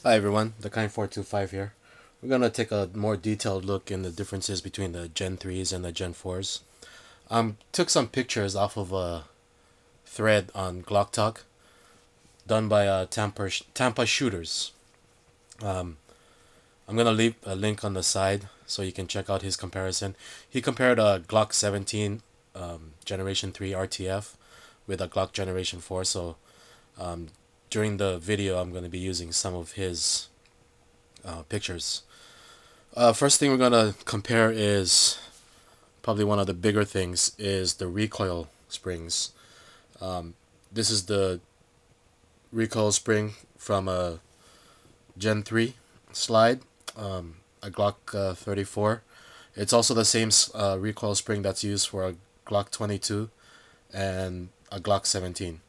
Hi everyone, the Kind425 here. We're going to take a more detailed look in the differences between the Gen 3s and the Gen 4s. Took some pictures off of a thread on Glocktalk done by Tampa shooters. Um, I'm going to leave a link on the side so you can check out his comparison. He compared a Glock 17 Generation 3 RTF with a Glock Generation 4, so um, during the video I'm going to be using some of his pictures. First thing we're gonna compare is probably one of the bigger things is the recoil springs. This is the recoil spring from a Gen 3 slide, a Glock 34. It's also the same recoil spring that's used for a Glock 22 and a Glock 17.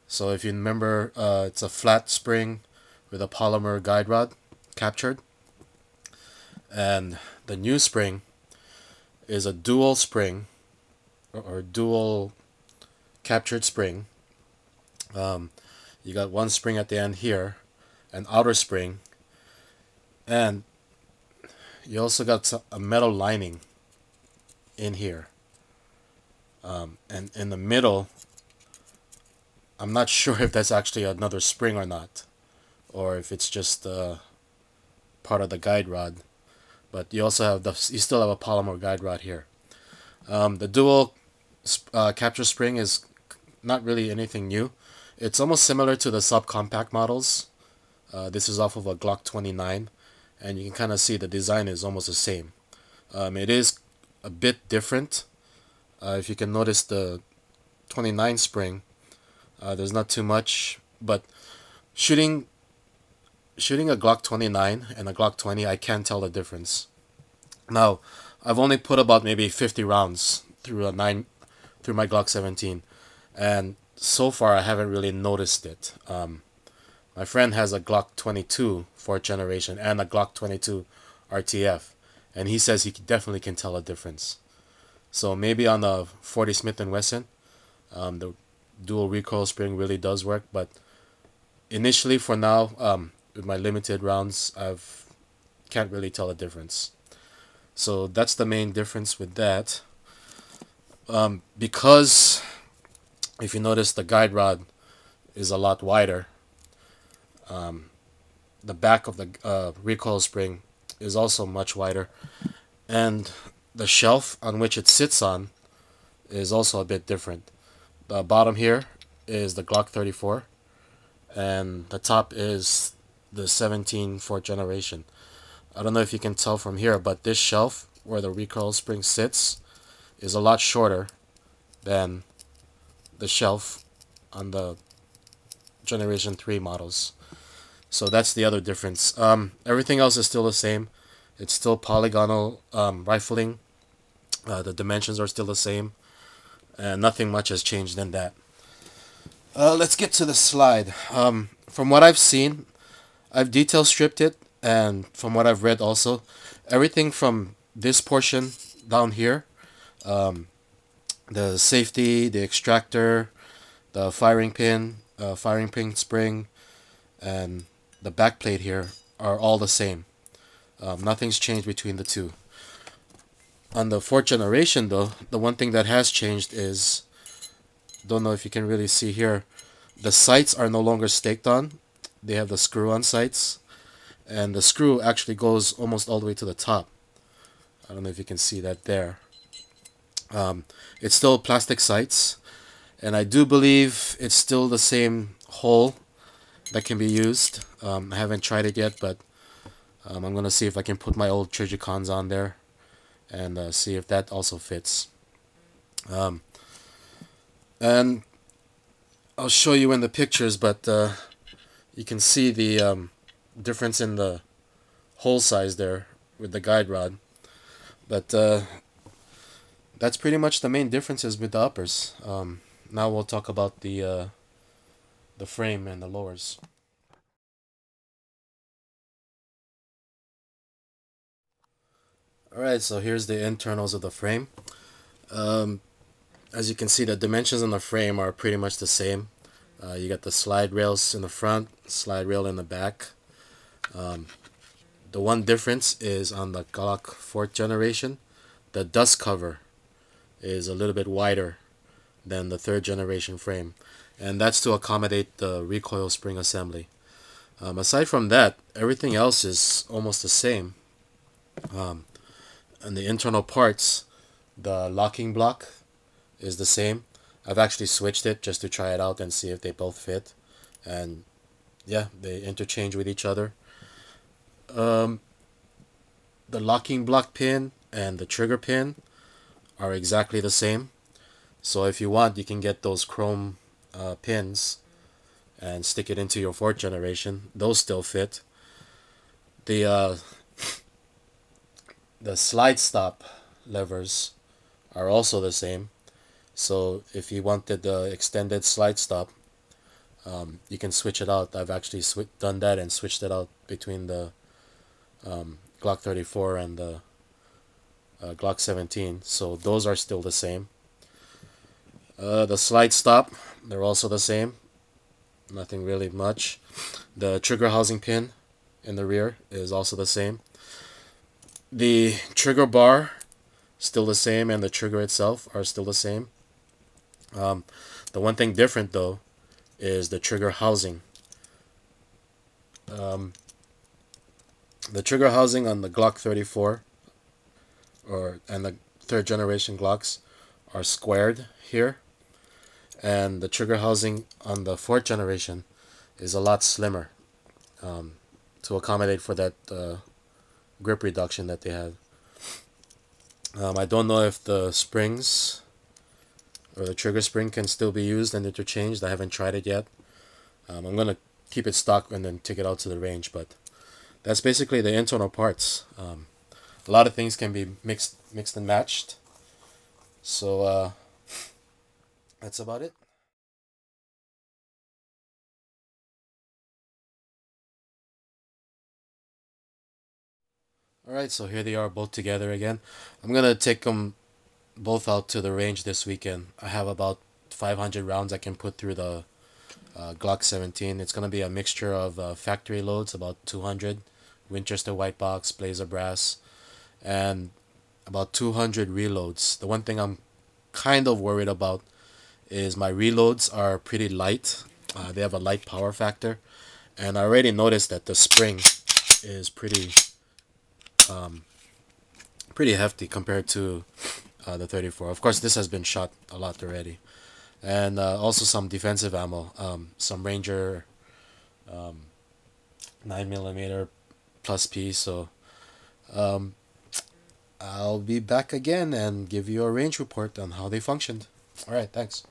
So if you remember, it's a flat spring with a polymer guide rod captured, and the new spring is a dual spring or dual captured spring. You got one spring at the end here, an outer spring, and you also got a metal lining in here. And in the middle, I'm not sure if that's actually another spring or not, or if it's just part of the guide rod. But you also have you still have a polymer guide rod here. The dual capture spring is not really anything new. It's almost similar to the subcompact models. This is off of a Glock 29, and you can kind of see the design is almost the same. It is a bit different. If you can notice the 29 spring, there's not too much, but shooting a Glock 29 and a Glock 20, I can tell the difference. Now, I've only put about maybe 50 rounds through my Glock 17, and so far I haven't really noticed it. My friend has a Glock 22 4th generation and a Glock 22 RTF, and he says he definitely can tell a difference. So maybe on the 40 Smith & Wesson, the dual recoil spring really does work, but initially for now, with my limited rounds, can't really tell a difference. So that's the main difference with that. Because if you notice, the guide rod is a lot wider. The back of the recoil spring is also much wider, and the shelf on which it sits on is also a bit different. The bottom here is the Glock 34, and the top is the 17 4th generation. I don't know if you can tell from here, but this shelf where the recoil spring sits is a lot shorter than the shelf on the Generation 3 models. So that's the other difference. Everything else is still the same. It's still polygonal rifling. The dimensions are still the same, and nothing much has changed in that. Let's get to the slide. From what I've seen, I've detail stripped it, and from what I've read also, everything from this portion down here, the safety, the extractor, the firing pin spring, and the back plate here are all the same. Nothing's changed between the two. On the 4th generation though, the one thing that has changed is, don't know if you can really see here, the sights are no longer staked on. They have the screw-on sights, and the screw actually goes almost all the way to the top. I don't know if you can see that there. It's still plastic sights, and I do believe it's still the same hole that can be used. I haven't tried it yet, but I'm going to see if I can put my old Trigicons on there and see if that also fits. And I'll show you in the pictures, but you can see the difference in the hole size there with the guide rod. But that's pretty much the main differences with the uppers. Now we'll talk about the frame and the lowers. Alright, so here's the internals of the frame. As you can see, the dimensions on the frame are pretty much the same. You got the slide rails in the front, slide rail in the back. The one difference is on the Glock 4th generation, the dust cover is a little bit wider than the 3rd generation frame, and that's to accommodate the recoil spring assembly. Aside from that, everything else is almost the same. And the internal parts, the locking block is the same. I've actually switched it just to try it out and see if they both fit, and yeah, they interchange with each other. The locking block pin and the trigger pin are exactly the same. So if you want, you can get those chrome pins and stick it into your 4th generation. Those still fit. The the slide stop levers are also the same. So if you wanted the extended slide stop, you can switch it out. I've actually done that and switched it out between the Glock 34 and the Glock 17. So those are still the same. The slide stop, they're also the same. Nothing really much. The trigger housing pin in the rear is also the same. The trigger bar, still the same, and the trigger itself are still the same. The one thing different though is the trigger housing. The trigger housing on the Glock 34 and the 3rd generation Glocks are squared here, and the trigger housing on the 4th generation is a lot slimmer, to accommodate for that grip reduction that they have. I don't know if the springs or the trigger spring can still be used and interchanged. I haven't tried it yet. I'm gonna keep it stock and then take it out to the range, but that's basically the internal parts. A lot of things can be mixed and matched. So that's about it. Alright, so here they are both together again. I'm gonna take them both out to the range this weekend. I have about 500 rounds I can put through the Glock 17. It's gonna be a mixture of factory loads, about 200, Winchester white box, Blazer brass, and about 200 reloads. The one thing I'm kind of worried about is my reloads are pretty light. They have a light power factor, and I already noticed that the spring is pretty hefty compared to the 34. Of course, this has been shot a lot already, and also some defensive ammo, some Ranger 9mm plus P. So I'll be back again and give you a range report on how they functioned. All right, thanks.